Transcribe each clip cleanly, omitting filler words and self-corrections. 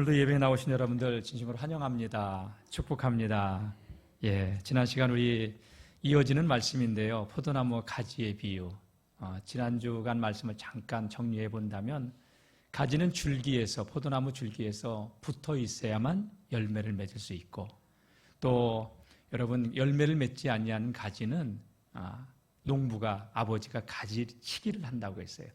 오늘도 예배에 나오신 여러분들 진심으로 환영합니다. 축복합니다. 지난 시간 우리 이어지는 말씀인데요. 포도나무 가지의 비유. 지난 주간 말씀을 잠깐 정리해 본다면 가지는 줄기에서, 포도나무 줄기에서 붙어 있어야만 열매를 맺을 수 있고, 또 여러분 열매를 맺지 아니하는 가지는 농부가, 아버지가 가지 치기를 한다고 했어요.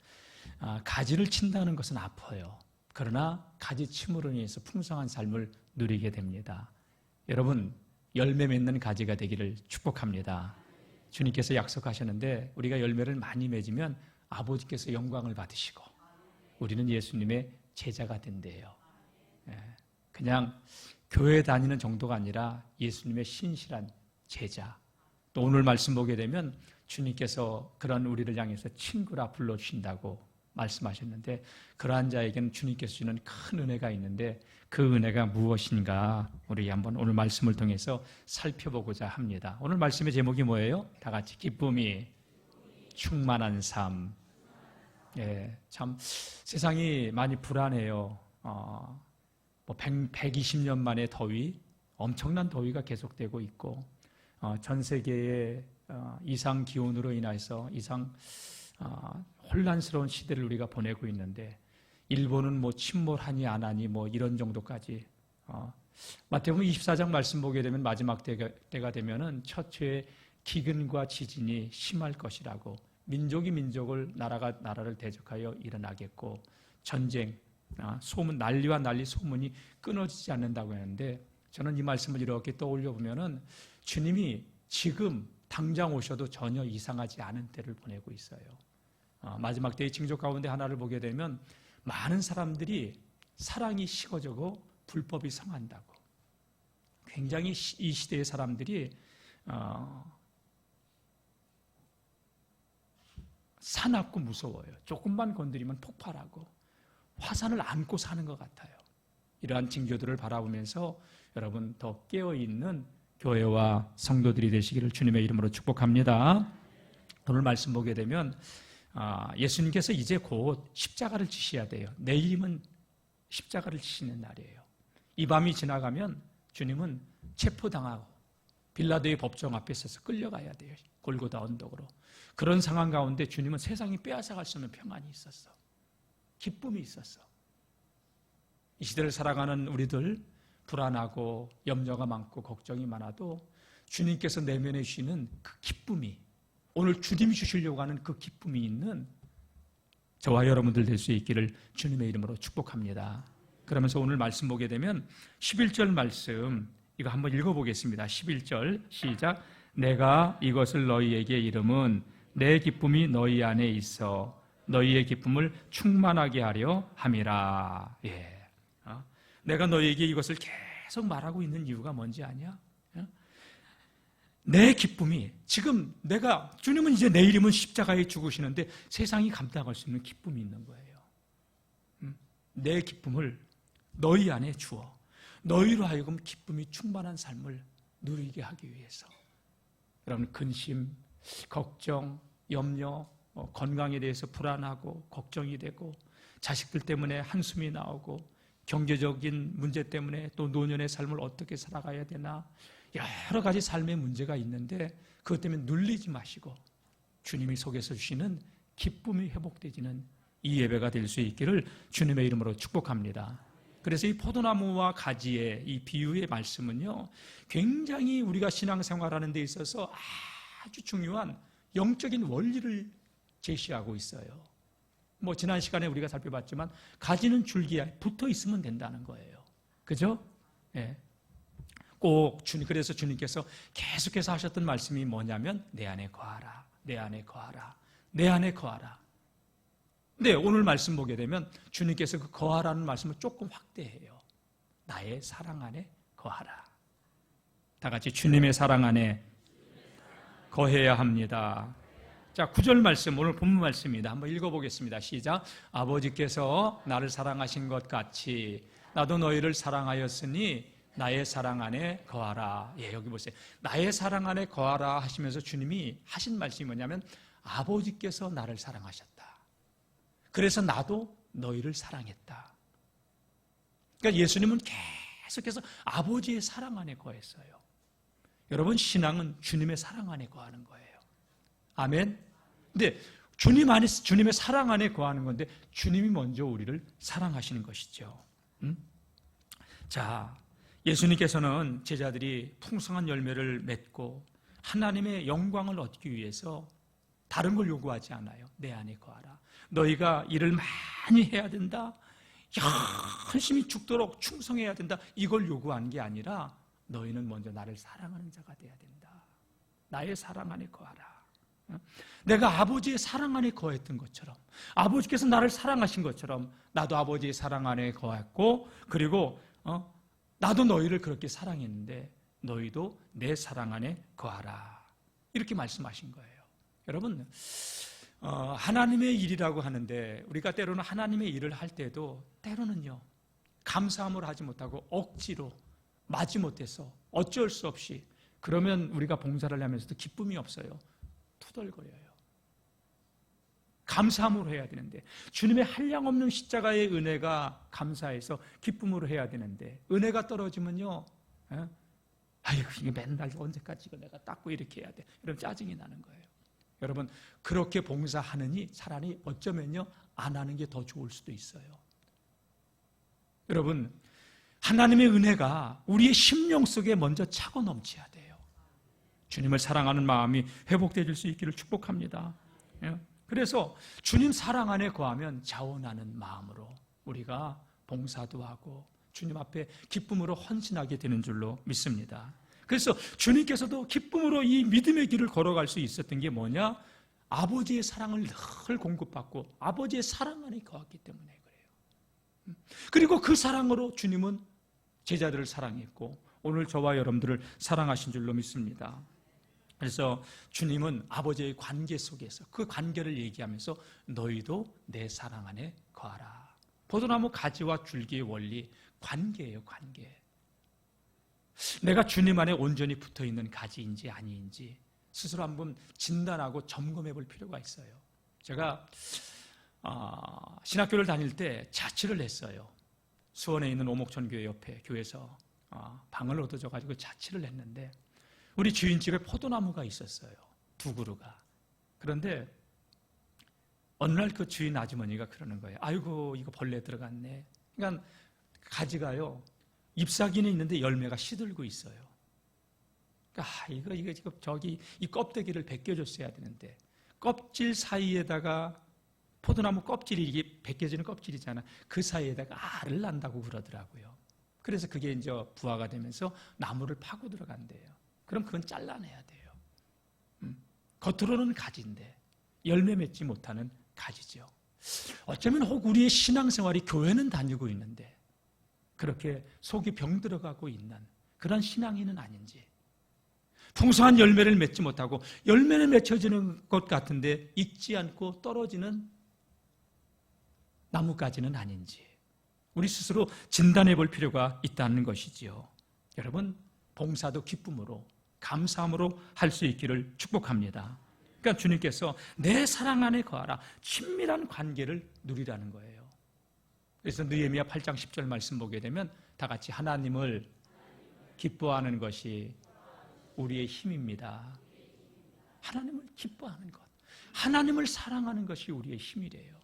가지를 친다는 것은 아파요. 그러나 가지침으로 인해서 풍성한 삶을 누리게 됩니다. 여러분 열매 맺는 가지가 되기를 축복합니다. 주님께서 약속하셨는데 우리가 열매를 많이 맺으면 아버지께서 영광을 받으시고 우리는 예수님의 제자가 된대요. 그냥 교회 다니는 정도가 아니라 예수님의 신실한 제자. 또 오늘 말씀 보게 되면 주님께서 그런 우리를 향해서 친구라 불러주신다고 말씀하셨는데, 그러한 자에게는 주님께서 주는 큰 은혜가 있는데 그 은혜가 무엇인가 우리 한번 오늘 말씀을 통해서 살펴보고자 합니다. 오늘 말씀의 제목이 뭐예요? 다 같이 기쁨이 충만한 삶. 참 세상이 많이 불안해요. 120년 만에 더위, 엄청난 더위가 계속되고 있고, 전 세계의 이상 기온으로 인해서 혼란스러운 시대를 우리가 보내고 있는데, 일본은 침몰하니 안 하니 이런 정도까지. 마태복음 24장 말씀 보게 되면 마지막 때가 되면은 첫째 기근과 지진이 심할 것이라고, 민족이 민족을, 나라가 나라를 대적하여 일어나겠고, 전쟁, 소문, 난리와 난리 소문이 끊어지지 않는다고 하는데, 저는 이 말씀을 이렇게 떠올려 보면은 주님이 지금 당장 오셔도 전혀 이상하지 않은 때를 보내고 있어요. 마지막 때의 징조 가운데 하나를 보게 되면 많은 사람들이 사랑이 식어지고 불법이 성한다고. 굉장히 이 시대의 사람들이 사납고 무서워요. 조금만 건드리면 폭발하고 화산을 안고 사는 것 같아요. 이러한 징조들을 바라보면서 여러분 더 깨어있는 교회와 성도들이 되시기를 주님의 이름으로 축복합니다. 오늘 말씀 보게 되면 예수님께서 이제 곧 십자가를 지셔야 돼요. 내일이면 십자가를 지시는 날이에요. 이 밤이 지나가면 주님은 체포당하고 빌라도의 법정 앞에 서서 끌려가야 돼요. 골고다 언덕으로. 그런 상황 가운데 주님은 세상이 빼앗아갈 수 없는 평안이 있었어. 기쁨이 있었어. 이 시대를 살아가는 우리들, 불안하고 염려가 많고 걱정이 많아도 주님께서 내면에 주시는 그 기쁨이, 오늘 주님이 주시려고 하는 그 기쁨이 있는 저와 여러분들 될 수 있기를 주님의 이름으로 축복합니다. 그러면서 오늘 말씀 보게 되면 11절 말씀, 이거 한번 읽어보겠습니다. 11절 시작. 내가 이것을 너희에게 이름은 내 기쁨이 너희 안에 있어 너희의 기쁨을 충만하게 하려 함이라. 내가 너희에게 이것을 계속 말하고 있는 이유가 뭔지 아냐? 내 기쁨이, 지금 주님은 이제 내일이면 십자가에 죽으시는데 세상이 감당할 수 있는 기쁨이 있는 거예요. 내 기쁨을 너희 안에 주어 너희로 하여금 기쁨이 충만한 삶을 누리게 하기 위해서. 여러분 근심, 걱정, 염려, 건강에 대해서 불안하고 걱정이 되고, 자식들 때문에 한숨이 나오고, 경제적인 문제 때문에 또 노년의 삶을 어떻게 살아가야 되나, 여러 가지 삶의 문제가 있는데 그것 때문에 눌리지 마시고 주님이 속에서 주시는 기쁨이 회복되지는 이 예배가 될 수 있기를 주님의 이름으로 축복합니다. 그래서 이 포도나무와 가지의 이 비유의 말씀은요, 굉장히 우리가 신앙생활하는 데 있어서 아주 중요한 영적인 원리를 제시하고 있어요. 지난 시간에 우리가 살펴봤지만 가지는 줄기에 붙어 있으면 된다는 거예요. 그죠? 그래서 주님께서 계속해서 하셨던 말씀이 뭐냐면 내 안에 거하라, 내 안에 거하라, 내 안에 거하라. 근데 오늘 말씀 보게 되면 주님께서 그 거하라는 말씀을 조금 확대해요. 나의 사랑 안에 거하라. 다 같이 주님의 사랑 안에 거해야 합니다. 자, 9절 말씀, 오늘 본문 말씀입니다. 한번 읽어보겠습니다. 시작. 아버지께서 나를 사랑하신 것 같이 나도 너희를 사랑하였으니 나의 사랑 안에 거하라. 여기 보세요. 나의 사랑 안에 거하라 하시면서 주님이 하신 말씀이 뭐냐면 아버지께서 나를 사랑하셨다. 그래서 나도 너희를 사랑했다. 그러니까 예수님은 계속해서 아버지의 사랑 안에 거했어요. 여러분, 신앙은 주님의 사랑 안에 거하는 거예요. 아멘. 근데 주님의 사랑 안에 거하는 건데 주님이 먼저 우리를 사랑하시는 것이죠. 자, 예수님께서는 제자들이 풍성한 열매를 맺고 하나님의 영광을 얻기 위해서 다른 걸 요구하지 않아요. 내 안에 거하라. 너희가 일을 많이 해야 된다. 열심히 죽도록 충성해야 된다. 이걸 요구하는 게 아니라 너희는 먼저 나를 사랑하는 자가 돼야 된다. 나의 사랑 안에 거하라. 내가 아버지의 사랑 안에 거했던 것처럼, 아버지께서 나를 사랑하신 것처럼 나도 아버지의 사랑 안에 거했고, 그리고 나도 너희를 그렇게 사랑했는데 너희도 내 사랑 안에 거하라. 이렇게 말씀하신 거예요. 여러분, 하나님의 일이라고 하는데 우리가 때로는 하나님의 일을 할 때도 때로는요, 감사함을 하지 못하고 억지로 마지 못해서 어쩔 수 없이, 그러면 우리가 봉사를 하면서도 기쁨이 없어요. 투덜거려요. 감사함으로 해야 되는데, 주님의 한량없는 십자가의 은혜가 감사해서 기쁨으로 해야 되는데, 은혜가 떨어지면요, 아이고 이게 맨날 언제까지 이거 내가 닦고 이렇게 해야 돼, 이러면 짜증이 나는 거예요. 여러분, 그렇게 봉사하느니 차라리 어쩌면요 안 하는 게 더 좋을 수도 있어요. 여러분, 하나님의 은혜가 우리의 심령 속에 먼저 차고 넘쳐야 돼요. 주님을 사랑하는 마음이 회복되질 수 있기를 축복합니다. 그래서 주님 사랑 안에 거하면 자원하는 마음으로 우리가 봉사도 하고 주님 앞에 기쁨으로 헌신하게 되는 줄로 믿습니다. 그래서 주님께서도 기쁨으로 이 믿음의 길을 걸어갈 수 있었던 게 뭐냐? 아버지의 사랑을 늘 공급받고 아버지의 사랑 안에 거했기 때문에 그래요. 그리고 그 사랑으로 주님은 제자들을 사랑했고 오늘 저와 여러분들을 사랑하신 줄로 믿습니다. 그래서 주님은 아버지의 관계 속에서 그 관계를 얘기하면서 너희도 내 사랑 안에 거하라. 포도나무 가지와 줄기의 원리, 관계예요, 관계. 내가 주님 안에 온전히 붙어있는 가지인지 아니인지 스스로 한번 진단하고 점검해 볼 필요가 있어요. 제가 신학교를 다닐 때 자취를 했어요. 수원에 있는 오목천교회 옆에 교회에서 방을 얻어줘가지고 자취를 했는데 우리 주인 집에 포도나무가 있었어요. 2그루가. 그런데 어느 날 그 주인 아주머니가 그러는 거예요. 아이고 이거 벌레 들어갔네. 그러니까 가지가요 잎사귀는 있는데 열매가 시들고 있어요. 그러니까 이거 지금 저기 이 껍데기를 벗겨줬어야 되는데 껍질 사이에다가 포도나무 껍질이 이게 벗겨지는 껍질이잖아. 그 사이에다가 알을 난다고 그러더라고요. 그래서 그게 이제 부화가 되면서 나무를 파고 들어간대요. 그럼 그건 잘라내야 돼요. 겉으로는 가지인데 열매 맺지 못하는 가지죠. 어쩌면 혹 우리의 신앙생활이 교회는 다니고 있는데 그렇게 속이 병들어가고 있는 그런 신앙인은 아닌지, 풍성한 열매를 맺지 못하고 열매는 맺혀지는 것 같은데 익지 않고 떨어지는 나뭇가지는 아닌지 우리 스스로 진단해 볼 필요가 있다는 것이지요. 여러분, 봉사도 기쁨으로 감사함으로 할 수 있기를 축복합니다. 그러니까 주님께서 내 사랑 안에 거하라, 친밀한 관계를 누리라는 거예요. 그래서 느헤미야 8장 10절 말씀 보게 되면 다 같이 하나님을 기뻐하는 것이 우리의 힘입니다. 하나님을 기뻐하는 것, 하나님을 사랑하는 것이 우리의 힘이래요.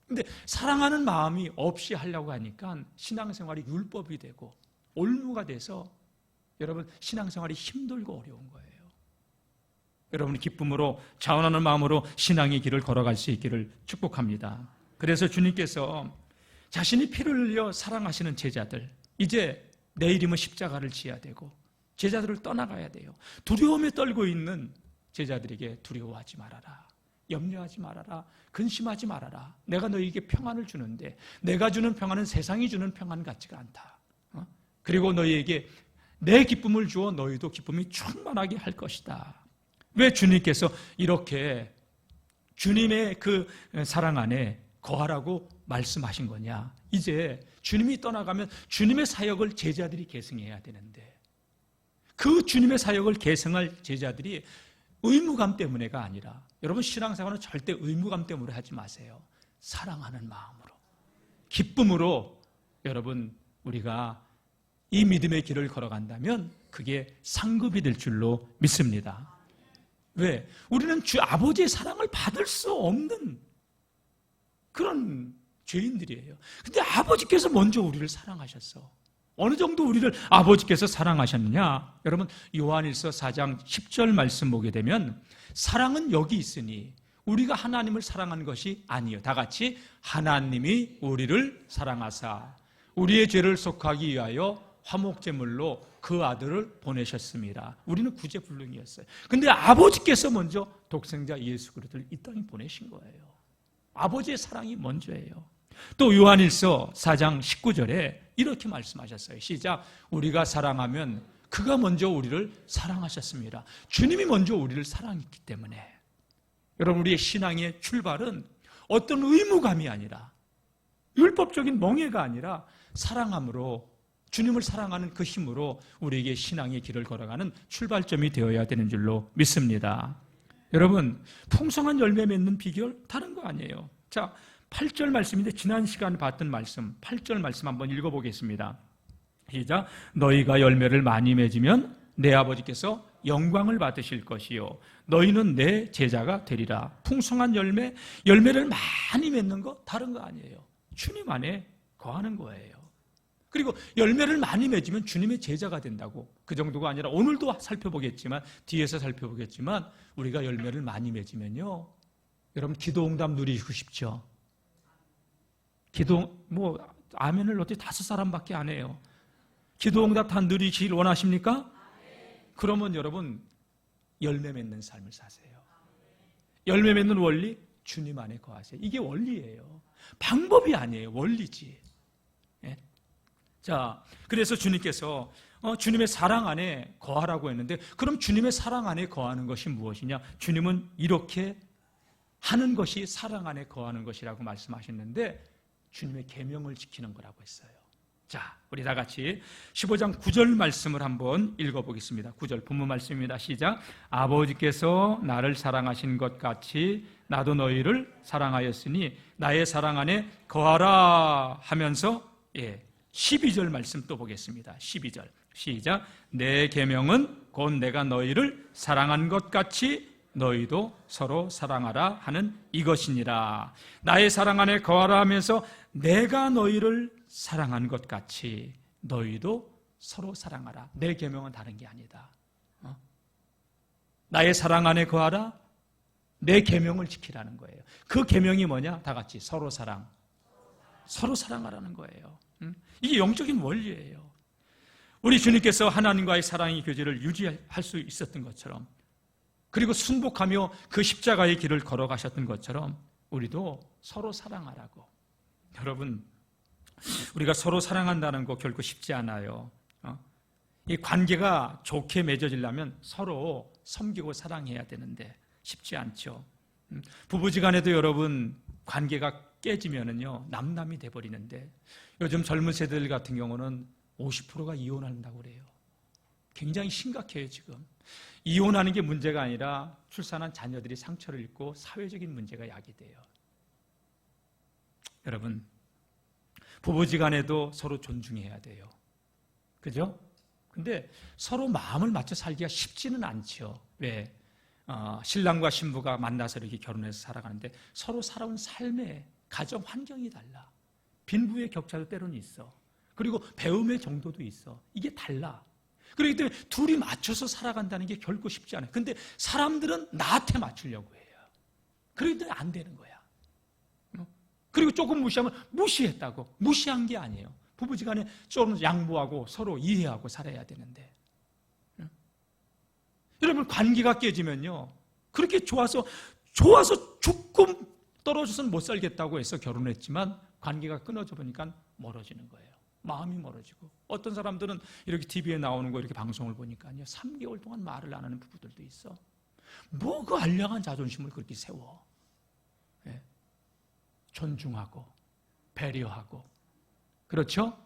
근데 사랑하는 마음이 없이 하려고 하니까 신앙생활이 율법이 되고 올무가 돼서 여러분 신앙생활이 힘들고 어려운 거예요. 여러분이 기쁨으로 자원하는 마음으로 신앙의 길을 걸어갈 수 있기를 축복합니다. 그래서 주님께서 자신이 피를 흘려 사랑하시는 제자들, 이제 내일이면 십자가를 지어야 되고 제자들을 떠나가야 돼요. 두려움에 떨고 있는 제자들에게 두려워하지 말아라, 염려하지 말아라, 근심하지 말아라. 내가 너희에게 평안을 주는데 내가 주는 평안은 세상이 주는 평안 같지가 않다. 그리고 너희에게 내 기쁨을 주어 너희도 기쁨이 충만하게 할 것이다. 왜 주님께서 이렇게 주님의 그 사랑 안에 거하라고 말씀하신 거냐? 이제 주님이 떠나가면 주님의 사역을 제자들이 계승해야 되는데 그 주님의 사역을 계승할 제자들이 의무감 때문에가 아니라, 여러분 신앙생활은 절대 의무감 때문에 하지 마세요. 사랑하는 마음으로, 기쁨으로 여러분 우리가 이 믿음의 길을 걸어간다면 그게 상급이 될 줄로 믿습니다. 왜? 우리는 주 아버지의 사랑을 받을 수 없는 그런 죄인들이에요. 근데 아버지께서 먼저 우리를 사랑하셨어. 어느 정도 우리를 아버지께서 사랑하셨느냐? 여러분 요한일서 4장 10절 말씀 보게 되면 사랑은 여기 있으니 우리가 하나님을 사랑한 것이 아니요. 다 같이 하나님이 우리를 사랑하사 우리의 죄를 속하기 위하여 화목제물로 그 아들을 보내셨습니다. 우리는 구제불능이었어요. 근데 아버지께서 먼저 독생자 예수 그리스도를 이 땅에 보내신 거예요. 아버지의 사랑이 먼저예요. 또 요한일서 4장 19절에 이렇게 말씀하셨어요. 시작. 우리가 사랑하면 그가 먼저 우리를 사랑하셨습니다. 주님이 먼저 우리를 사랑했기 때문에 여러분 우리의 신앙의 출발은 어떤 의무감이 아니라 율법적인 멍해가 아니라 사랑함으로 주님을 사랑하는 그 힘으로 우리에게 신앙의 길을 걸어가는 출발점이 되어야 되는 줄로 믿습니다. 여러분 풍성한 열매 맺는 비결 다른 거 아니에요. 자 8절 말씀인데 지난 시간에 봤던 말씀 8절 말씀 한번 읽어보겠습니다. 시작. 너희가 열매를 많이 맺으면 내 아버지께서 영광을 받으실 것이요 너희는 내 제자가 되리라. 풍성한 열매를 많이 맺는 거 다른 거 아니에요. 주님 안에 거하는 거예요. 그리고 열매를 많이 맺으면 주님의 제자가 된다고. 그 정도가 아니라 오늘도 살펴보겠지만 뒤에서 살펴보겠지만 우리가 열매를 많이 맺으면요 여러분 기도응답 누리고 싶죠? 아멘을 어떻게 5사람밖에 안 해요. 기도응답 다 누리시길 원하십니까? 그러면 여러분 열매 맺는 삶을 사세요. 열매 맺는 원리 주님 안에 거하세요. 이게 원리예요. 방법이 아니에요. 원리지. 예? 자, 그래서 주님께서 주님의 사랑 안에 거하라고 했는데 그럼 주님의 사랑 안에 거하는 것이 무엇이냐? 주님은 이렇게 하는 것이 사랑 안에 거하는 것이라고 말씀하셨는데 주님의 계명을 지키는 거라고 했어요. 자, 우리 다 같이 15장 9절 말씀을 한번 읽어보겠습니다. 9절 본문 말씀입니다. 시작. 아버지께서 나를 사랑하신 것 같이 나도 너희를 사랑하였으니 나의 사랑 안에 거하라 하면서 12절 말씀 또 보겠습니다. 12절 시작. 내 계명은 곧 내가 너희를 사랑한 것 같이 너희도 서로 사랑하라 하는 이것이니라. 나의 사랑 안에 거하라 하면서 내가 너희를 사랑한 것 같이 너희도 서로 사랑하라. 내 계명은 다른 게 아니다. 나의 사랑 안에 거하라. 내 계명을 지키라는 거예요. 그 계명이 뭐냐? 다 같이 서로 사랑하라는 거예요. 이게 영적인 원리예요. 우리 주님께서 하나님과의 사랑의 교제를 유지할 수 있었던 것처럼 그리고 순복하며 그 십자가의 길을 걸어가셨던 것처럼 우리도 서로 사랑하라고. 여러분 우리가 서로 사랑한다는 거 결코 쉽지 않아요. 이 관계가 좋게 맺어지려면 서로 섬기고 사랑해야 되는데 쉽지 않죠. 부부지간에도 여러분 관계가 깨지면은요 남남이 돼버리는데 요즘 젊은 세대들 같은 경우는 50%가 이혼한다고 그래요. 굉장히 심각해요. 지금 이혼하는 게 문제가 아니라 출산한 자녀들이 상처를 입고 사회적인 문제가 야기돼요. 여러분 부부지간에도 서로 존중해야 돼요. 그죠? 근데 서로 마음을 맞춰 살기가 쉽지는 않죠. 왜? 신랑과 신부가 만나서 이렇게 결혼해서 살아가는데 서로 살아온 삶의 가정 환경이 달라. 빈부의 격차도 때로는 있어. 그리고 배움의 정도도 있어. 이게 달라. 그렇기 때문에 둘이 맞춰서 살아간다는 게 결코 쉽지 않아요. 근데 사람들은 나한테 맞추려고 해요. 그렇기 때문에 안 되는 거야. 그리고 조금 무시하면 무시했다고. 무시한 게 아니에요. 부부지간에 좀 양보하고 서로 이해하고 살아야 되는데 여러분 관계가 깨지면요 그렇게 좋아서 죽고 떨어져서는 못 살겠다고 해서 결혼했지만 관계가 끊어져 보니까 멀어지는 거예요. 마음이 멀어지고 어떤 사람들은 이렇게 TV에 나오는 거 이렇게 방송을 보니까요 3개월 동안 말을 안 하는 부부들도 있어. 뭐 그 알량한 자존심을 그렇게 세워. 존중하고 배려하고 그렇죠?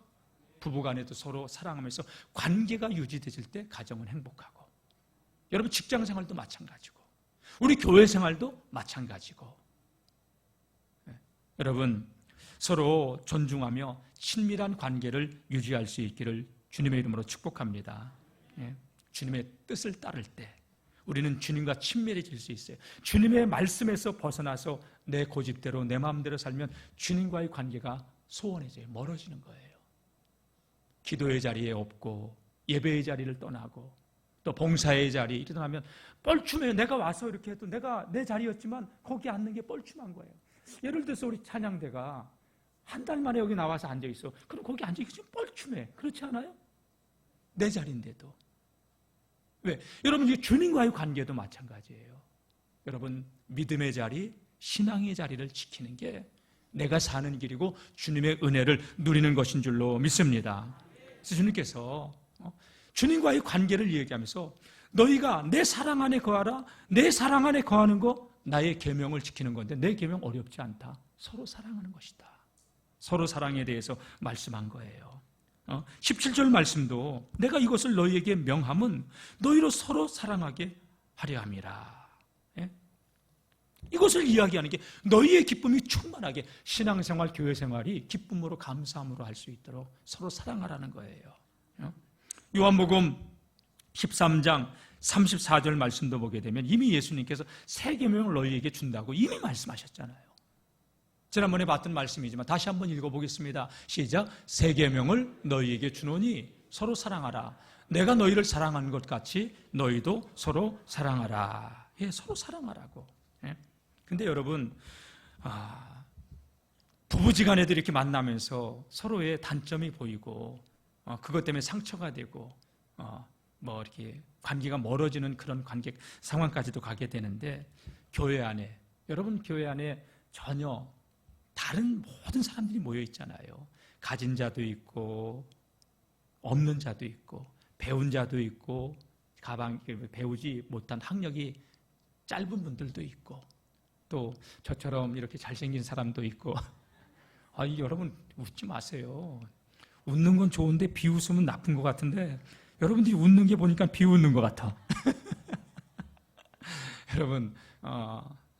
부부간에도 서로 사랑하면서 관계가 유지되질 때 가정은 행복하고 여러분 직장생활도 마찬가지고 우리 교회생활도 마찬가지고 여러분 서로 존중하며 친밀한 관계를 유지할 수 있기를 주님의 이름으로 축복합니다. 예, 주님의 뜻을 따를 때 우리는 주님과 친밀해질 수 있어요. 주님의 말씀에서 벗어나서 내 고집대로 내 마음대로 살면 주님과의 관계가 소원해져요. 멀어지는 거예요. 기도의 자리에 없고 예배의 자리를 떠나고 또 봉사의 자리 이렇게 떠나면 뻘쭘해요. 내가 와서 이렇게 해도 내가 내 자리였지만 거기 앉는 게 뻘쭘한 거예요. 예를 들어서 우리 찬양대가 한 달 만에 여기 나와서 앉아있어. 그럼 거기 앉아있기 좀 뻘쭘해. 그렇지 않아요? 내 자리인데도. 왜? 여러분, 이 주님과의 관계도 마찬가지예요. 여러분, 믿음의 자리, 신앙의 자리를 지키는 게 내가 사는 길이고 주님의 은혜를 누리는 것인 줄로 믿습니다. 그래서 주님께서 주님과의 관계를 얘기하면서 너희가 내 사랑 안에 거하라. 내 사랑 안에 거하는 거 나의 계명을 지키는 건데 내 계명 어렵지 않다. 서로 사랑하는 것이다. 서로 사랑에 대해서 말씀한 거예요. 17절 말씀도 내가 이것을 너희에게 명함은 너희로 서로 사랑하게 하려 함이라. 예? 이것을 이야기하는 게 너희의 기쁨이 충만하게 신앙생활, 교회생활이 기쁨으로 감사함으로 할 수 있도록 서로 사랑하라는 거예요. 요한복음 13장 34절 말씀도 보게 되면 이미 예수님께서 새 계명을 너희에게 준다고 이미 말씀하셨잖아요. 지난번에 봤던 말씀이지만 다시 한번 읽어보겠습니다. 시작. 새 계명을 너희에게 주노니 서로 사랑하라. 내가 너희를 사랑한 것 같이 너희도 서로 사랑하라. 예, 서로 사랑하라고. 예. 근데 여러분, 부부지간에도 이렇게 만나면서 서로의 단점이 보이고 그것 때문에 상처가 되고 이렇게 관계가 멀어지는 그런 관계 상황까지도 가게 되는데 교회 안에 여러분 교회 안에 전혀 다른 모든 사람들이 모여 있잖아요. 가진 자도 있고 없는 자도 있고 배운 자도 있고 배우지 못한 학력이 짧은 분들도 있고 또 저처럼 이렇게 잘생긴 사람도 있고 여러분 웃지 마세요. 웃는 건 좋은데 비웃으면 나쁜 것 같은데 여러분들이 웃는 게 보니까 비웃는 것 같아. 여러분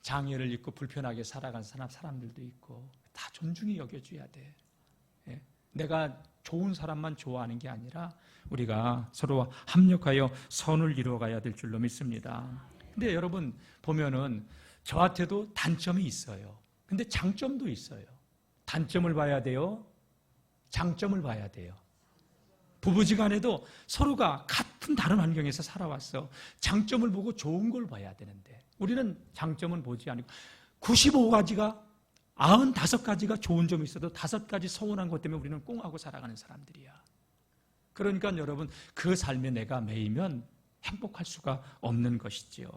장애를 입고 불편하게 살아간 사람들도 있고 다 존중히 여겨줘야 돼. 예? 내가 좋은 사람만 좋아하는 게 아니라 우리가 서로 합력하여 선을 이루어가야 될 줄로 믿습니다. 근데 여러분 보면은 저한테도 단점이 있어요. 근데 장점도 있어요. 단점을 봐야 돼요. 장점을 봐야 돼요. 부부지간에도 서로가 같은 다른 환경에서 살아왔어. 장점을 보고 좋은 걸 봐야 되는데 우리는 장점은 보지 않고 95가지가 95가지가 좋은 점이 있어도 5가지 서운한 것 때문에 우리는 꽁하고 살아가는 사람들이야. 그러니까 여러분 그 삶에 내가 매이면 행복할 수가 없는 것이지요.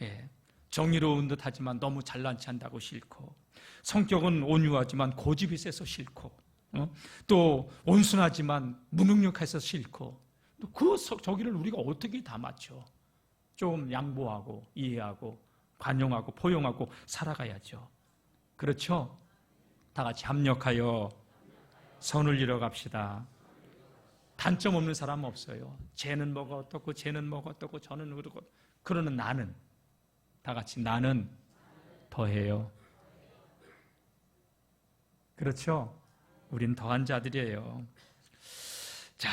예. 정의로운 듯 하지만 너무 잘난 체 한다고 싫고 성격은 온유하지만 고집이 세서 싫고 또 온순하지만 무능력해서 싫고 또 저기를 우리가 어떻게 다 맞춰? 좀 양보하고 이해하고 관용하고 포용하고 살아가야죠. 그렇죠? 다 같이 합력하여 선을 이뤄갑시다. 단점 없는 사람은 없어요. 쟤는 뭐가 어떻고 쟤는 뭐가 어떻고 저는 그러고 그러는 나는 다 같이 나는 더해요. 그렇죠? 우린 더한 자들이에요. 자,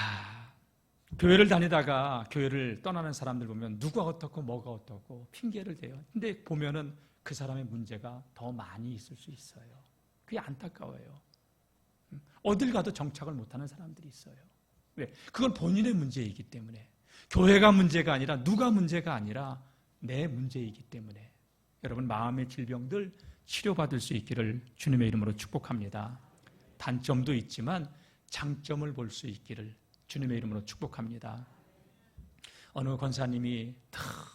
교회를 다니다가 교회를 떠나는 사람들 보면 누가 어떻고 뭐가 어떻고 핑계를 대요. 근데 보면은 그 사람의 문제가 더 많이 있을 수 있어요. 그게 안타까워요. 어딜 가도 정착을 못하는 사람들이 있어요. 왜? 그건 본인의 문제이기 때문에. 교회가 문제가 아니라 누가 문제가 아니라 내 문제이기 때문에. 여러분 마음의 질병들 치료받을 수 있기를 주님의 이름으로 축복합니다. 단점도 있지만 장점을 볼 수 있기를 주님의 이름으로 축복합니다. 어느 권사님이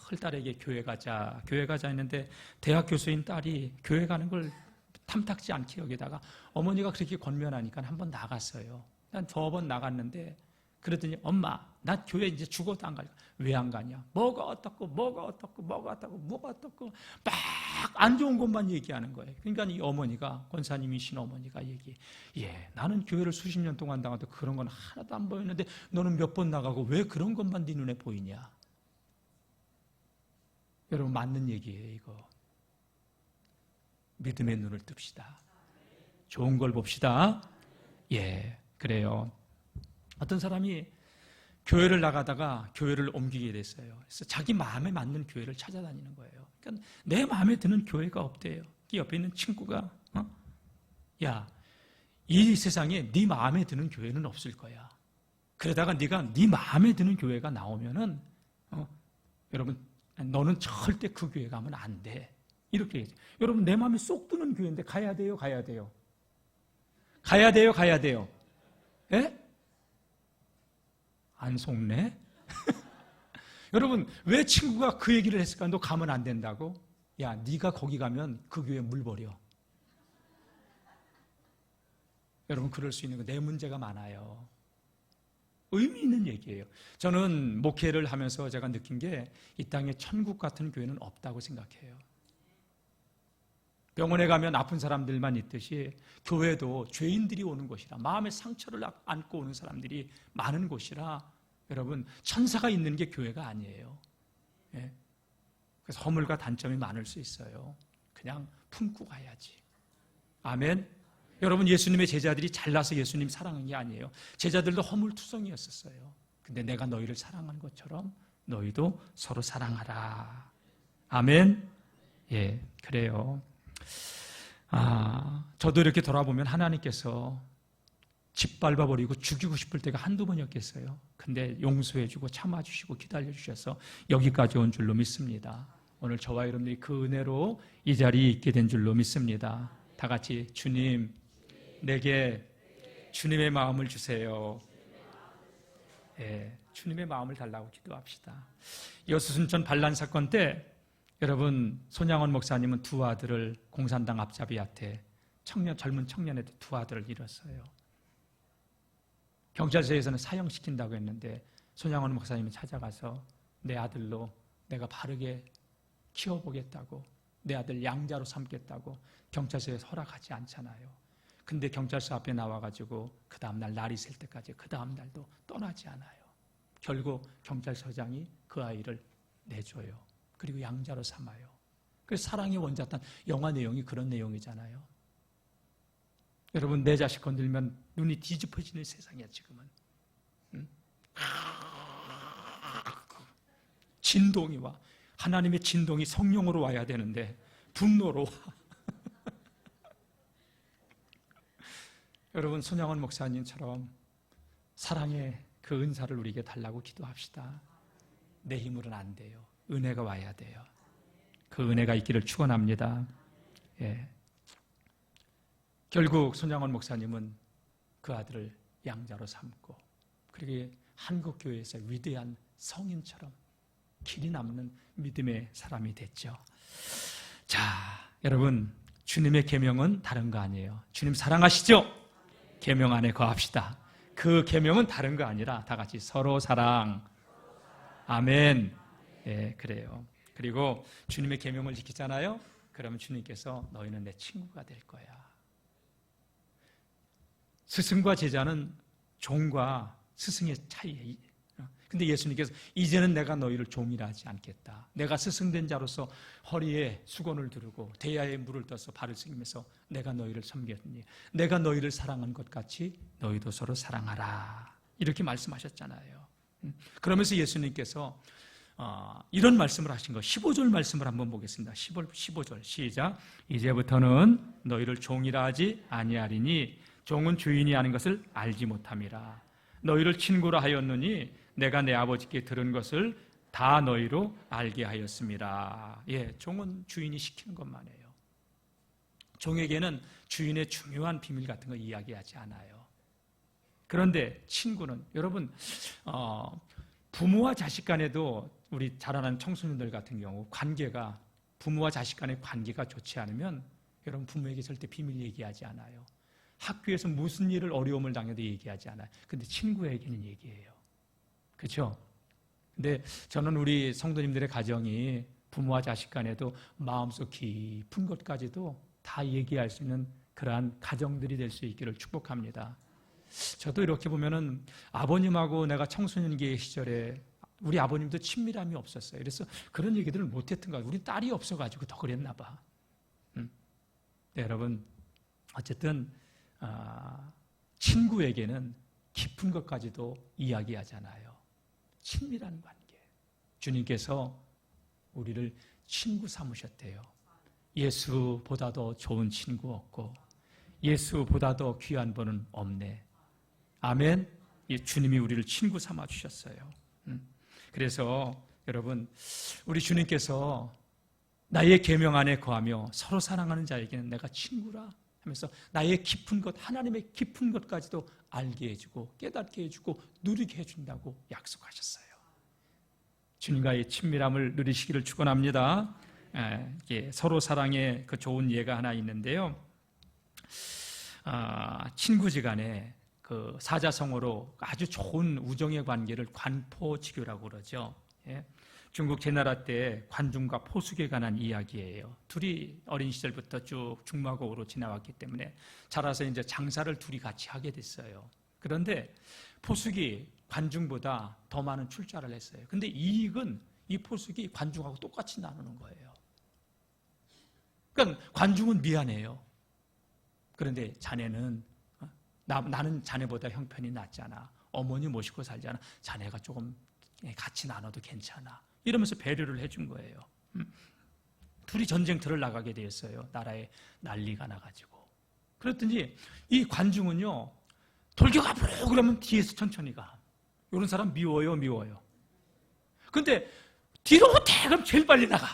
늘 딸에게 교회 가자 했는데 대학 교수인 딸이 교회 가는 걸 탐탁지 않게 여기다가 어머니가 그렇게 권면하니까 한번 나갔어요. 난 2번 나갔는데 그랬더니 엄마 나 교회 이제 죽어도 안 가니까 왜 안 가냐? 뭐가 어떻고 막 안 좋은 것만 얘기하는 거예요. 그러니까 이 어머니가 권사님이신 어머니가 나는 교회를 수십 년 동안 나가도 그런 건 하나도 안 보였는데 너는 몇 번 나가고 왜 그런 것만 네 눈에 보이냐? 여러분 맞는 얘기예요 이거. 믿음의 눈을 뜹시다. 좋은 걸 봅시다. 그래요. 어떤 사람이 교회를 나가다가 교회를 옮기게 됐어요. 그래서 자기 마음에 맞는 교회를 찾아다니는 거예요. 그러니까 내 마음에 드는 교회가 없대요. 옆에 있는 친구가 야, 이 세상에 네 마음에 드는 교회는 없을 거야. 그러다가 네가 네 마음에 드는 교회가 나오면은 여러분 너는 절대 그 교회 가면 안 돼. 이렇게 얘기해요. 여러분 내 마음에 쏙 드는 교회인데 가야 돼요, 가야 돼요. 가야 돼요, 가야 돼요. 예? 안 속네? 여러분 왜 친구가 그 얘기를 했을까? 너 가면 안 된다고? 야, 네가 거기 가면 그 교회 물 버려. 여러분 그럴 수 있는 거 내 문제가 많아요. 의미 있는 얘기예요. 저는 목회를 하면서 제가 느낀 게 이 땅에 천국 같은 교회는 없다고 생각해요. 병원에 가면 아픈 사람들만 있듯이 교회도 죄인들이 오는 곳이라, 마음의 상처를 안고 오는 사람들이 많은 곳이라 여러분 천사가 있는 게 교회가 아니에요. 그래서 허물과 단점이 많을 수 있어요. 그냥 품고 가야지. 아멘. 여러분 예수님의 제자들이 잘나서 예수님 사랑한 게 아니에요. 제자들도 허물투성이었었어요. 근데 내가 너희를 사랑한 것처럼 너희도 서로 사랑하라. 아멘. 그래요. 저도 이렇게 돌아보면 하나님께서 짓밟아버리고 죽이고 싶을 때가 한두 번이었겠어요. 근데 용서해주고 참아주시고 기다려주셔서 여기까지 온 줄로 믿습니다. 오늘 저와 여러분들이 그 은혜로 이 자리에 있게 된 줄로 믿습니다. 다 같이 주님, 내게 주님의 마음을 주세요. 주님의 마음을 달라고 기도합시다. 여수순천 반란 사건 때 여러분 손양원 목사님은 두 아들을 공산당 앞잡이한테 젊은 청년한테 두 아들을 잃었어요. 경찰서에서는 사형시킨다고 했는데 손양원 목사님이 찾아가서 내 아들로 내가 바르게 키워보겠다고, 내 아들 양자로 삼겠다고 경찰서에서 허락하지 않잖아요. 근데 경찰서 앞에 나와가지고 그 다음날 날이 셀 때까지 그 다음날도 떠나지 않아요. 결국 경찰서장이 그 아이를 내줘요. 그리고 양자로 삼아요. 그래서 사랑의 원자탄 영화 내용이 그런 내용이잖아요. 여러분 내 자식 건들면 눈이 뒤집어지는 세상이야 지금은. 진동이 와. 하나님의 진동이 성령으로 와야 되는데 분노로 와. 여러분 손양원 목사님처럼 사랑의 그 은사를 우리에게 달라고 기도합시다. 내 힘으로는 안 돼요. 은혜가 와야 돼요. 그 은혜가 있기를 축원합니다. 결국 손양원 목사님은 그 아들을 양자로 삼고 그리고 한국교회에서 위대한 성인처럼 길이 남는 믿음의 사람이 됐죠. 자, 여러분 주님의 계명은 다른 거 아니에요. 주님 사랑하시죠? 계명 안에 거합시다. 그 계명은 다른 거 아니라 다 같이 서로 사랑. 아멘. 그래요. 그리고 주님의 계명을 지키잖아요. 그러면 주님께서 너희는 내 친구가 될 거야. 스승과 제자는 종과 스승의 차이예요. 근데 예수님께서 이제는 내가 너희를 종이라 하지 않겠다. 내가 스승된 자로서 허리에 수건을 두르고 대야에 물을 떠서 발을 씻기면서 내가 너희를 섬겼으니 내가 너희를 사랑한 것 같이 너희도 서로 사랑하라. 이렇게 말씀하셨잖아요. 그러면서 예수님께서 이런 말씀을 하신 거 15절 말씀을 한번 보겠습니다. 15절 시작. 이제부터는 너희를 종이라 하지 아니하리니 종은 주인이 아는 것을 알지 못함이라. 너희를 친구라 하였느니 내가 내 아버지께 들은 것을 다 너희로 알게 하였습니다. 종은 주인이 시키는 것만 해요. 종에게는 주인의 중요한 비밀 같은 거 이야기하지 않아요. 그런데 친구는 여러분 부모와 자식 간에도 우리 자라난 청소년들 같은 경우 관계가 부모와 자식 간의 관계가 좋지 않으면 여러분 부모에게 절대 비밀 얘기하지 않아요. 학교에서 무슨 일을 어려움을 당해도 얘기하지 않아요. 근데 친구에게는 얘기해요. 그렇죠? 근데 저는 우리 성도님들의 가정이 부모와 자식 간에도 마음속 깊은 것까지도 다 얘기할 수 있는 그러한 가정들이 될 수 있기를 축복합니다. 저도 이렇게 보면은 아버님하고 내가 청소년기 시절에 우리 아버님도 친밀함이 없었어요. 그래서 그런 얘기들을 못했던 것 같아요. 우리 딸이 없어가지고 더 그랬나 봐. 네, 여러분 어쨌든 친구에게는 깊은 것까지도 이야기하잖아요. 친밀한 관계. 주님께서 우리를 친구 삼으셨대요. 예수보다도 좋은 친구 없고 예수보다도 귀한 분은 없네. 아멘. 주님이 우리를 친구 삼아 주셨어요. 그래서 여러분, 우리 주님께서 나의 계명 안에 거하며 서로 사랑하는 자에게는 내가 친구라 하면서 나의 깊은 것, 하나님의 깊은 것까지도 알게 해주고 깨닫게 해주고 누리게 해준다고 약속하셨어요. 주님과의 친밀함을 누리시기를 축원합니다. 서로 사랑의 그 좋은 예가 하나 있는데요. 친구지간에 그 사자성어로 아주 좋은 우정의 관계를 관포지교라고 그러죠. 중국 제나라 때 관중과 포숙에 관한 이야기예요. 둘이 어린 시절부터 쭉 중마고으로 지나왔기 때문에 자라서 이제 장사를 둘이 같이 하게 됐어요. 그런데 포숙이 관중보다 더 많은 출자를 했어요. 근데 이익은 이 포숙이 관중하고 똑같이 나누는 거예요. 그러니까 관중은 미안해요. 그런데 자네는 나는 자네보다 형편이 낫잖아. 어머니 모시고 살잖아. 자네가 조금 같이 나눠도 괜찮아. 이러면서 배려를 해준 거예요. 둘이 전쟁터를 나가게 되었어요. 나라에 난리가 나가지고. 그랬더니 이 관중은요, 돌격하고 그러면 뒤에서 천천히 가. 이런 사람 미워요. 근데 뒤로 오대 그럼 제일 빨리 나가.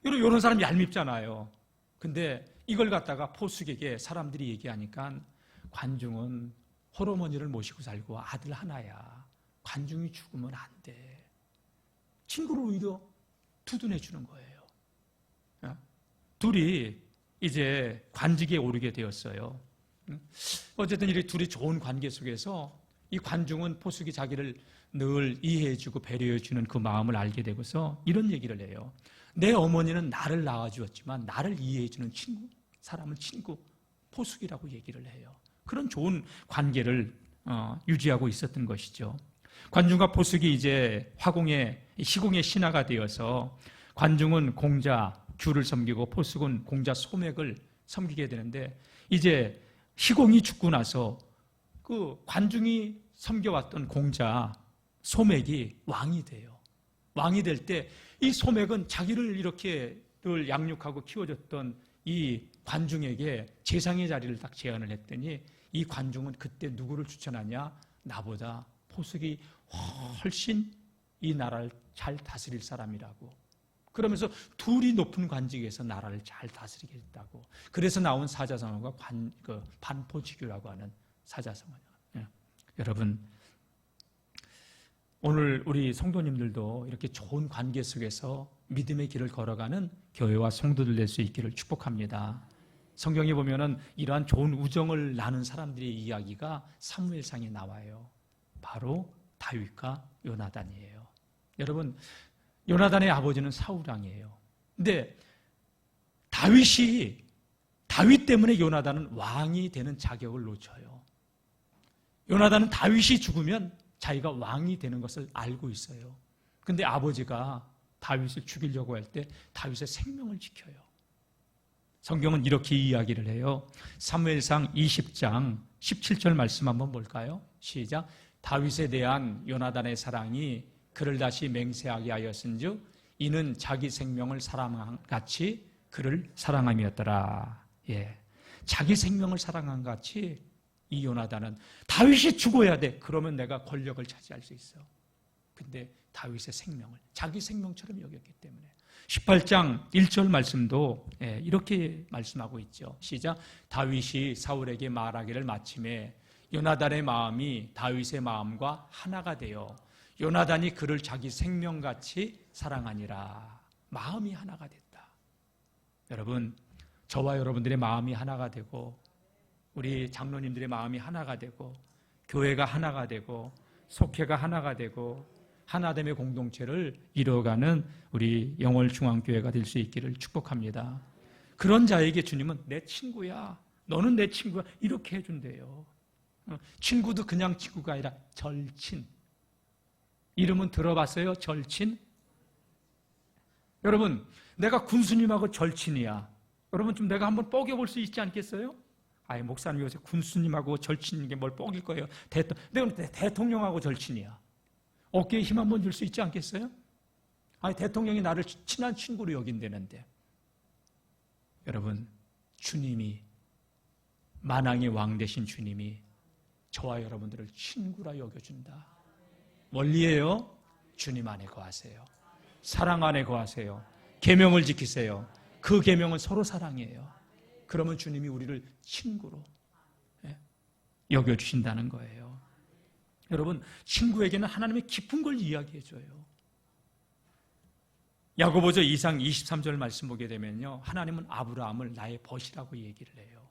이런 사람 얄밉잖아요. 근데 이걸 갖다가 포숙에게 사람들이 얘기하니까 관중은 홀어머니를 모시고 살고 아들 하나야. 관중이 죽으면 안 돼. 친구를 오히려 두둔해 주는 거예요. 둘이 이제 관직에 오르게 되었어요. 어쨌든 이렇게 둘이 좋은 관계 속에서 이 관중은 포숙이 자기를 늘 이해해 주고 배려해 주는 그 마음을 알게 되고서 이런 얘기를 해요. 내 어머니는 나를 낳아주었지만 나를 이해해 주는 친구, 사람은 친구, 포숙이라고 얘기를 해요. 그런 좋은 관계를 유지하고 있었던 것이죠. 관중과 포숙이 이제 시공의 신하가 되어서 관중은 공자 규를 섬기고 포숙은 공자 소맥을 섬기게 되는데 이제 시공이 죽고 나서 그 관중이 섬겨왔던 공자 소맥이 왕이 돼요. 왕이 될 때 이 소맥은 자기를 이렇게 늘 양육하고 키워줬던 이 관중에게 재상의 자리를 딱 제안을 했더니 이 관중은 그때 누구를 추천하냐? 나보다 포숙이 훨씬 이 나라를 잘 다스릴 사람이라고. 그러면서 둘이 높은 관직에서 나라를 잘 다스리게 했다고. 그래서 나온 사자성어가 반포지교라고 하는 사자성어예요. 여러분, 오늘 우리 성도님들도 이렇게 좋은 관계 속에서 믿음의 길을 걸어가는 교회와 성도들 될 수 있기를 축복합니다. 성경에 보면은 이러한 좋은 우정을 나눈 사람들의 이야기가 사무엘상에 나와요. 바로 다윗과 요나단이에요. 여러분, 요나단의 아버지는 사울왕이에요. 근데 다윗 때문에 요나단은 왕이 되는 자격을 놓쳐요. 요나단은 다윗이 죽으면 자기가 왕이 되는 것을 알고 있어요. 근데 아버지가 다윗을 죽이려고 할 때 다윗의 생명을 지켜요. 성경은 이렇게 이야기를 해요. 사무엘상 20장 17절 말씀 한번 볼까요? 시작. 다윗에 대한 요나단의 사랑이 그를 다시 맹세하게 하였은즉 이는 자기 생명을 사랑함같이 그를 사랑함이었더라. 자기 생명을 사랑한 같이 이 요나단은 다윗이 죽어야 돼. 그러면 내가 권력을 차지할 수 있어. 근데 다윗의 생명을 자기 생명처럼 여겼기 때문에 18장 1절 말씀도 이렇게 말씀하고 있죠. 시작. 다윗이 사울에게 말하기를 마침에 요나단의 마음이 다윗의 마음과 하나가 되어 요나단이 그를 자기 생명같이 사랑하니라. 마음이 하나가 됐다. 여러분, 저와 여러분들의 마음이 하나가 되고 우리 장로님들의 마음이 하나가 되고 교회가 하나가 되고 속회가 하나가 되고 하나됨의 공동체를 이루어가는 우리 영월중앙교회가 될 수 있기를 축복합니다. 그런 자에게 주님은 내 친구야, 너는 내 친구야 이렇게 해준대요. 친구도 그냥 친구가 아니라 절친. 이름은 들어봤어요? 절친? 여러분, 내가 군수님하고 절친이야. 여러분 좀 내가 한번 뽀겨볼 수 있지 않겠어요? 아예 목사님 요새 군수님하고 절친인 게 뭘 뻑일 거예요. 내가 대통령하고 절친이야. 어깨에 힘 한번 줄 수 있지 않겠어요? 아니 대통령이 나를 친한 친구로 여긴다는데. 여러분, 주님이, 만왕의 왕 되신 주님이 저와 여러분들을 친구라 여겨준다. 원리예요. 주님 안에 거하세요. 사랑 안에 거하세요. 계명을 지키세요. 그 계명은 서로 사랑이에요. 그러면 주님이 우리를 친구로 여겨주신다는 거예요. 여러분, 친구에게는 하나님의 깊은 걸 이야기해줘요. 야고보서 2장 23절 말씀 보게 되면요, 하나님은 아브라함을 나의 벗이라고 얘기를 해요.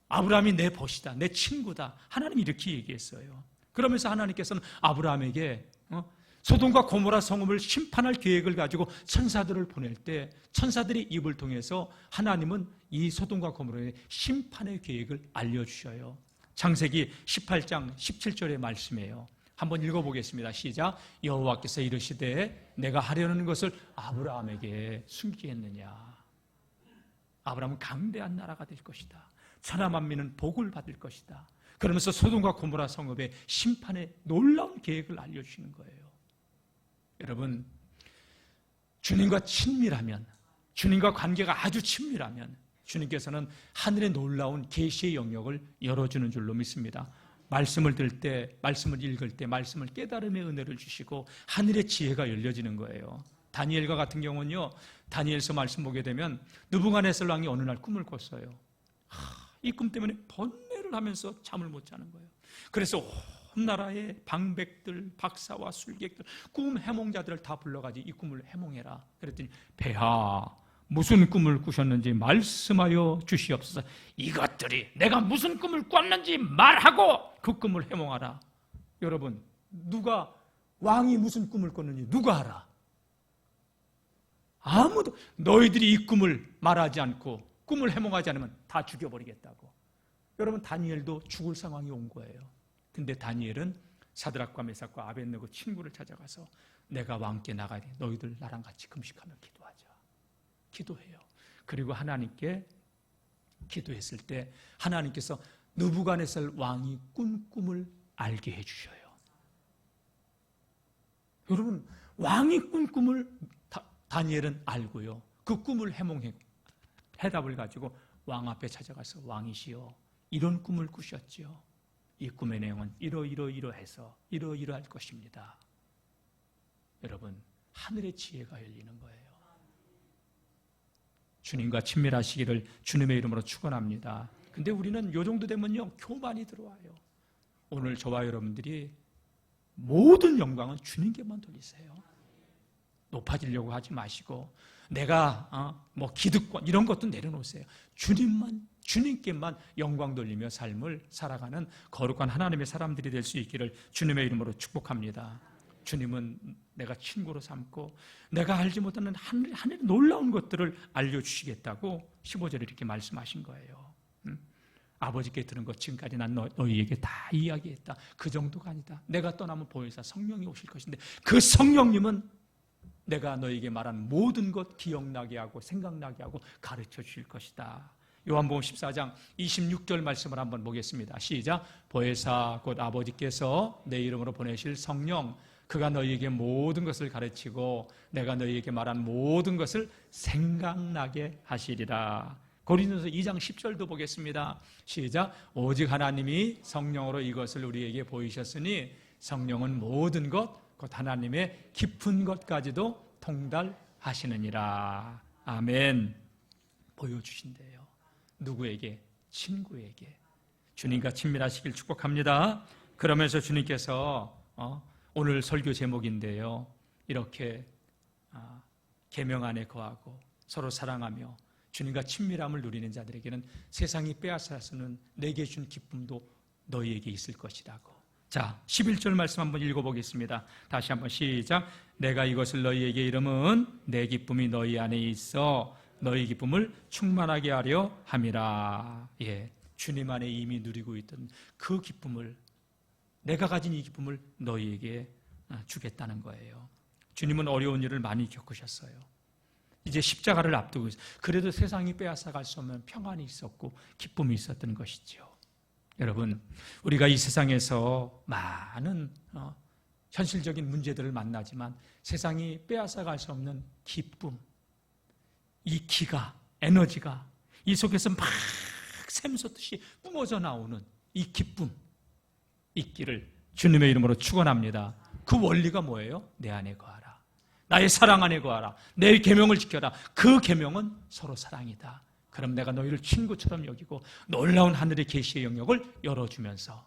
아브라함이 내 벗이다, 내 친구다, 하나님이 이렇게 얘기했어요. 그러면서 하나님께서는 아브라함에게 소돔과 고모라 성읍을 심판할 계획을 가지고 천사들을 보낼 때 천사들의 입을 통해서 하나님은 이 소돔과 고모라의 심판의 계획을 알려주셔요. 창세기 18장 17절의 말씀이에요. 한번 읽어보겠습니다. 시작. 여호와께서 이르시되 내가 하려는 것을 아브라함에게 숨기겠느냐. 아브라함은 강대한 나라가 될 것이다. 천하 만민은 복을 받을 것이다. 그러면서 소돔과 고모라 성읍의 심판의 놀라운 계획을 알려주시는 거예요. 여러분, 주님과 친밀하면, 주님과 관계가 아주 친밀하면 주님께서는 하늘의 놀라운 계시의 영역을 열어주는 줄로 믿습니다. 말씀을 들을 때, 말씀을 읽을 때 말씀을 깨달음의 은혜를 주시고 하늘의 지혜가 열려지는 거예요. 다니엘과 같은 경우는요, 다니엘서 말씀 보게 되면 느부갓네살 왕이 어느 날 꿈을 꿨어요. 이 꿈 때문에 번뇌를 하면서 잠을 못 자는 거예요. 그래서 온 나라의 방백들, 박사와 술객들, 꿈 해몽자들을 다 불러가지고 이 꿈을 해몽해라. 그랬더니 폐하, 무슨 꿈을 꾸셨는지 말씀하여 주시옵소서. 이것들이 내가 무슨 꿈을 꿨는지 말하고 그 꿈을 해몽하라. 여러분, 누가, 왕이 무슨 꿈을 꿨는지 누가 알아? 아무도. 너희들이 이 꿈을 말하지 않고 꿈을 해몽하지 않으면 다 죽여버리겠다고. 여러분, 다니엘도 죽을 상황이 온 거예요. 근데 다니엘은 사드락과 메삭과 아벳네고 친구를 찾아가서 내가 왕께 나가야 돼. 너희들 나랑 같이 금식하며 기도하자. 기도해요. 그리고 하나님께 기도했을 때 하나님께서 느부갓네살 왕이 꾼 꿈을 알게 해주셔요. 여러분, 왕이 꾼 꿈을 다니엘은 알고요. 그 꿈을 해몽해 해답을 가지고 왕 앞에 찾아가서 왕이시여, 이런 꿈을 꾸셨지요. 이 꿈의 내용은 이러이러해서 이러이러할 것입니다. 여러분, 하늘의 지혜가 열리는 거예요. 주님과 친밀하시기를 주님의 이름으로 축원합니다. 근데 우리는 요 정도 되면요, 교만이 들어와요. 오늘 저와 여러분들이 모든 영광은 주님께만 돌리세요. 높아지려고 하지 마시고 내가 뭐 기득권 이런 것도 내려놓으세요. 주님께만 영광 돌리며 삶을 살아가는 거룩한 하나님의 사람들이 될 수 있기를 주님의 이름으로 축복합니다. 주님은 내가 친구로 삼고 내가 알지 못하는 하늘의 놀라운 것들을 알려주시겠다고 15절에 이렇게 말씀하신 거예요. 아버지께 들은 것 지금까지 난 너희에게 다 이야기했다. 그 정도가 아니다. 내가 떠나면 보혜사 성령이 오실 것인데 그 성령님은 내가 너에게 말한 모든 것 기억나게 하고 생각나게 하고 가르쳐 주실 것이다. 요한복음 14장 26절 말씀을 한번 보겠습니다. 시작. 보혜사 곧 아버지께서 내 이름으로 보내실 성령, 그가 너희에게 모든 것을 가르치고 내가 너희에게 말한 모든 것을 생각나게 하시리라. 고린도서 2장 10절도 보겠습니다. 시작. 오직 하나님이 성령으로 이것을 우리에게 보이셨으니 성령은 모든 것 곧 하나님의 깊은 것까지도 통달하시느니라. 아멘. 보여주신대요. 누구에게? 친구에게. 주님과 친밀하시길 축복합니다. 그러면서 주님께서 오늘 설교 제목인데요, 이렇게 계명 안에 거하고 서로 사랑하며 주님과 친밀함을 누리는 자들에게는 세상이 빼앗아서는 내게 준 기쁨도 너희에게 있을 것이라고. 자, 11절 말씀 한번 읽어보겠습니다. 다시 한번 시작. 내가 이것을 너희에게 이름은 내 기쁨이 너희 안에 있어 너희 기쁨을 충만하게 하려 함이라. 예, 주님 안에 이미 누리고 있던 그 기쁨을, 내가 가진 이 기쁨을 너희에게 주겠다는 거예요. 주님은 어려운 일을 많이 겪으셨어요. 이제 십자가를 앞두고 있어요. 그래도 세상이 빼앗아갈 수 없는 평안이 있었고 기쁨이 있었던 것이죠. 여러분, 우리가 이 세상에서 많은 현실적인 문제들을 만나지만 세상이 빼앗아갈 수 없는 기쁨, 이 기가, 에너지가 이 속에서 막 샘솟듯이 뿜어져 나오는 이 기쁨 있기를 주님의 이름으로 축원합니다. 그 원리가 뭐예요? 내 안에 거하라. 나의 사랑 안에 거하라. 내 계명을 지켜라. 그 계명은 서로 사랑이다. 그럼 내가 너희를 친구처럼 여기고 놀라운 하늘의 계시의 영역을 열어주면서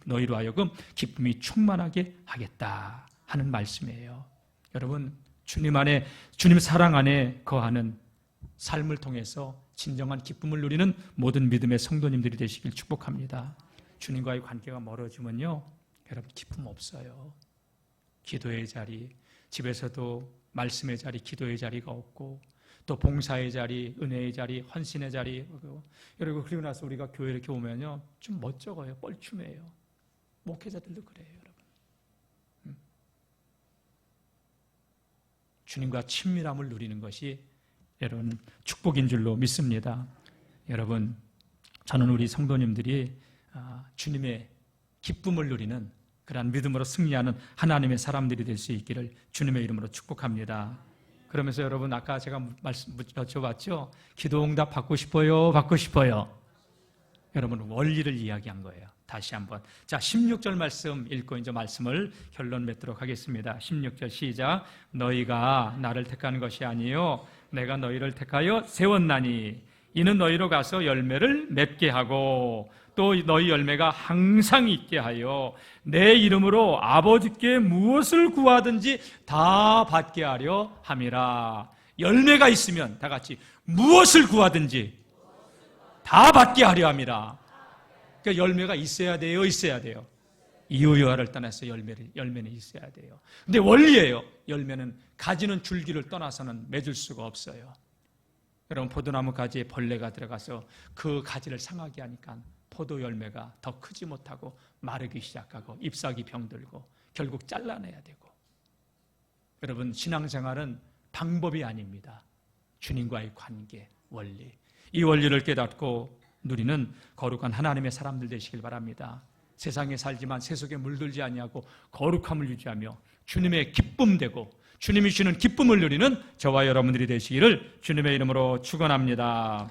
너희로 하여금 기쁨이 충만하게 하겠다 하는 말씀이에요. 여러분, 주님 사랑 안에 거하는 삶을 통해서 진정한 기쁨을 누리는 모든 믿음의 성도님들이 되시길 축복합니다. 주님과의 관계가 멀어지면요, 여러분 기쁨 없어요. 기도의 자리, 집에서도 말씀의 자리, 기도의 자리가 없고 또 봉사의 자리, 은혜의 자리, 헌신의 자리. 여러분, 그리고 나서 우리가 교회 이렇게 오면요 좀 멋쩍어요. 뻘쭘해요. 목회자들도 그래요, 여러분. 주님과 친밀함을 누리는 것이 여러분 축복인 줄로 믿습니다. 여러분, 저는 우리 성도님들이 주님의 기쁨을 누리는 그러한 믿음으로 승리하는 하나님의 사람들이 될 수 있기를 주님의 이름으로 축복합니다. 그러면서 여러분, 아까 제가 여쭤봤죠? 기도 응답 받고 싶어요? 받고 싶어요? 여러분, 원리를 이야기한 거예요. 다시 한번. 자, 16절 말씀 읽고 이제 말씀을 결론 맺도록 하겠습니다. 16절 시작. 너희가 나를 택하는 것이 아니요 내가 너희를 택하여 세웠나니 이는 너희로 가서 열매를 맺게 하고 또 너희 열매가 항상 있게 하여 내 이름으로 아버지께 무엇을 구하든지 다 받게 하려 함이라. 열매가 있으면 다 같이 무엇을 구하든지 다 받게 하려 함이라. 그러니까 열매가 있어야 돼요, 있어야 돼요? 이유여하를 떠나서 열매는 있어야 돼요. 근데 원리예요. 열매는 가지는 줄기를 떠나서는 맺을 수가 없어요. 여러분, 포도나무 가지에 벌레가 들어가서 그 가지를 상하게 하니까 포도 열매가 더 크지 못하고 마르기 시작하고 잎사귀 병들고 결국 잘라내야 되고. 여러분, 신앙생활은 방법이 아닙니다. 주님과의 관계, 원리. 이 원리를 깨닫고 누리는 거룩한 하나님의 사람들 되시길 바랍니다. 세상에 살지만 세속에 물들지 아니하고 거룩함을 유지하며 주님의 기쁨 되고 주님이 주는 기쁨을 누리는 저와 여러분들이 되시기를 주님의 이름으로 축원합니다.